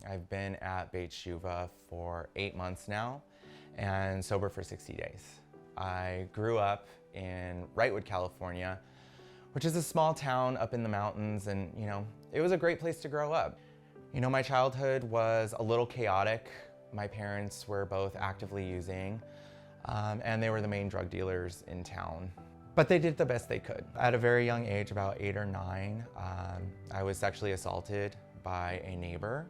I've been at Beit Shuva for 8 months now and sober for 60 days. I grew up in Wrightwood, California, which is a small town up in the mountains, and it was a great place to grow up. My childhood was a little chaotic. My parents were both actively using, and they were the main drug dealers in town. But they did the best they could. At a very young age, about 8 or 9, I was sexually assaulted by a neighbor,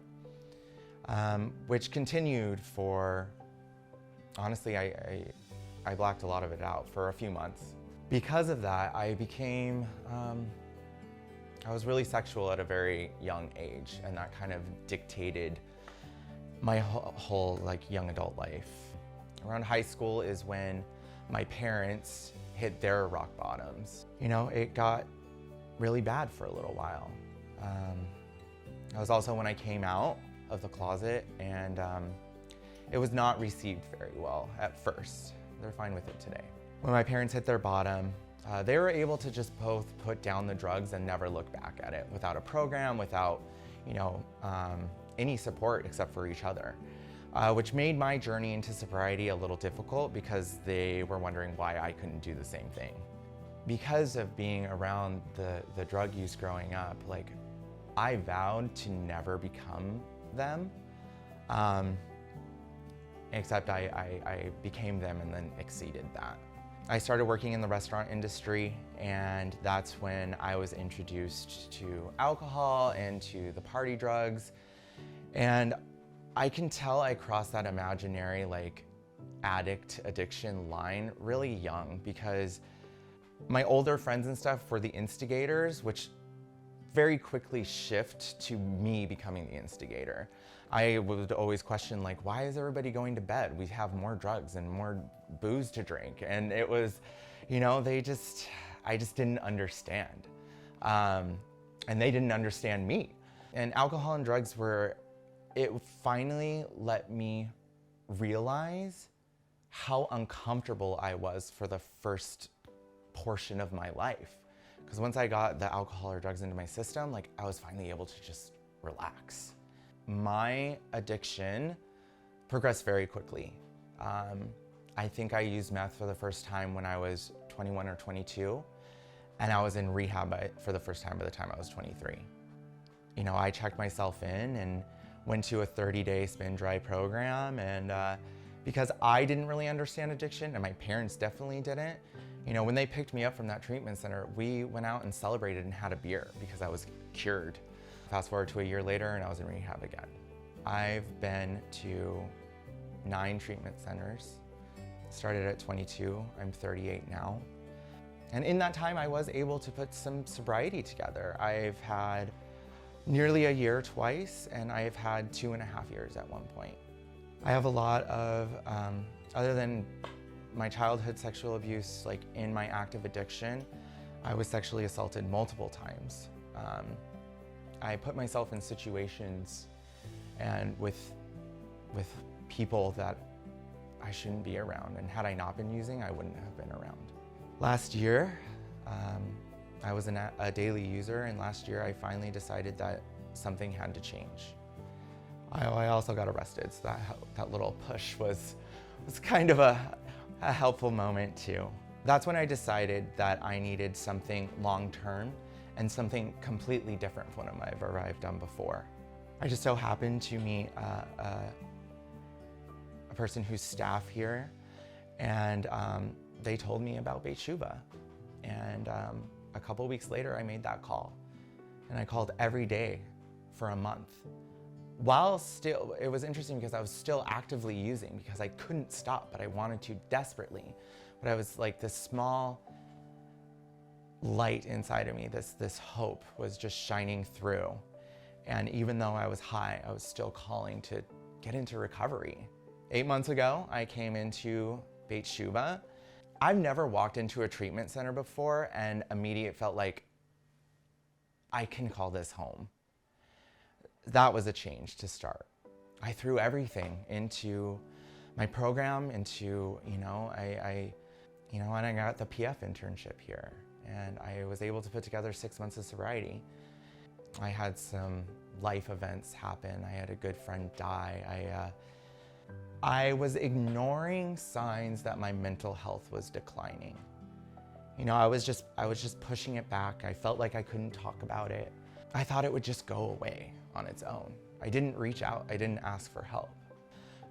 which continued for, honestly, I blacked a lot of it out for a few months. Because of that, I was really sexual at a very young age, and that kind of dictated my whole young adult life. Around high school is when my parents hit their rock bottoms. It got really bad for a little while. That was also when I came out of the closet, and it was not received very well at first. They're fine with it today. When my parents hit their bottom, they were able to just both put down the drugs and never look back at it, without a program, without any support except for each other, which made my journey into sobriety a little difficult because they were wondering why I couldn't do the same thing. Because of being around the drug use growing up, I vowed to never become them, except I became them and then exceeded that. I started working in the restaurant industry, and that's when I was introduced to alcohol and to the party drugs. And I can tell I crossed that imaginary addiction line really young, because my older friends and stuff were the instigators, which very quickly shift to me becoming the instigator. I would always question why is everybody going to bed? We have more drugs and more booze to drink. And it was, I just didn't understand. And they didn't understand me. And alcohol and drugs it finally let me realize how uncomfortable I was for the first portion of my life. Because once I got the alcohol or drugs into my system, I was finally able to just relax. My addiction progressed very quickly. I think I used meth for the first time when I was 21 or 22, and I was in rehab for the first time by the time I was 23. I checked myself in and went to a 30-day spin dry program, and because I didn't really understand addiction, and my parents definitely didn't, when they picked me up from that treatment center, we went out and celebrated and had a beer because I was cured. Fast forward to a year later, and I was in rehab again. I've been to 9 treatment centers. Started at 22, I'm 38 now. And in that time, I was able to put some sobriety together. I've had nearly a year twice, and I've had 2.5 years at one point. I have a lot of, other than my childhood sexual abuse, in my active addiction, I was sexually assaulted multiple times. I put myself in situations and with people that I shouldn't be around, and had I not been using, I wouldn't have been around. Last year, I was a daily user, and last year I finally decided that something had to change. I also got arrested, so that little push was kind of a helpful moment too. That's when I decided that I needed something long-term and something completely different from what I've done before. I just so happened to meet a person who's staff here, and they told me about Beit Shuva. And a couple weeks later, I made that call. And I called every day for a month. It was interesting because I was still actively using because I couldn't stop, but I wanted to desperately. But I was this small light inside of me, this hope was just shining through. And even though I was high, I was still calling to get into recovery. 8 months ago, I came into Beit Shuva. I've never walked into a treatment center before and immediately felt like I can call this home. That was a change to start. I threw everything into my program, and I got the PF internship here, and I was able to put together 6 months of sobriety. I had some life events happen. I had a good friend die. I was ignoring signs that my mental health was declining. You know, I was just pushing it back. I felt like I couldn't talk about it. I thought it would just go away on its own. I didn't reach out, I didn't ask for help.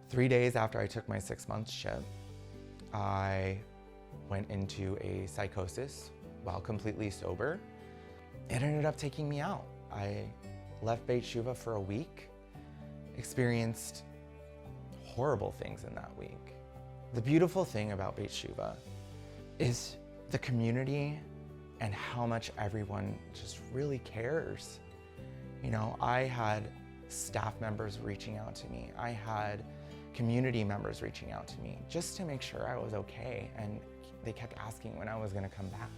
3 days after I took my 6-month ship, I went into a psychosis while completely sober. It ended up taking me out. I left Beit Shuva for a week, experienced horrible things in that week. The beautiful thing about Beit Shuva is the community and how much everyone just really cares. You know, I had staff members reaching out to me. I had community members reaching out to me just to make sure I was okay, and they kept asking when I was gonna come back.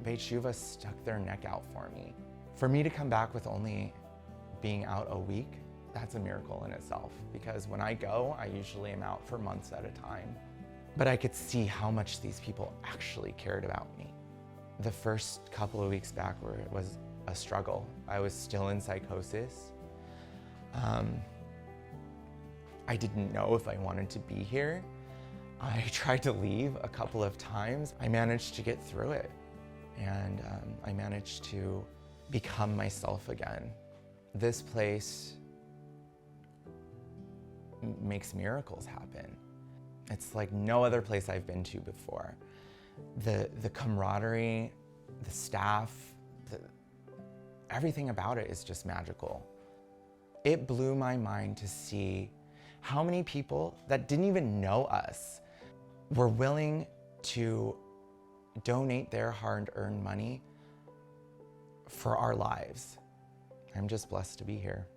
Beit Shuva stuck their neck out for me. For me to come back with only being out a week, that's a miracle in itself, because when I go, I usually am out for months at a time. But I could see how much these people actually cared about me. The first couple of weeks back was a struggle. I was still in psychosis. I didn't know if I wanted to be here. I tried to leave a couple of times. I managed to get through it, and I managed to become myself again. This place makes miracles happen. It's like no other place I've been to before. The camaraderie, the staff, everything about it is just magical. It blew my mind to see how many people that didn't even know us were willing to donate their hard-earned money for our lives. I'm just blessed to be here.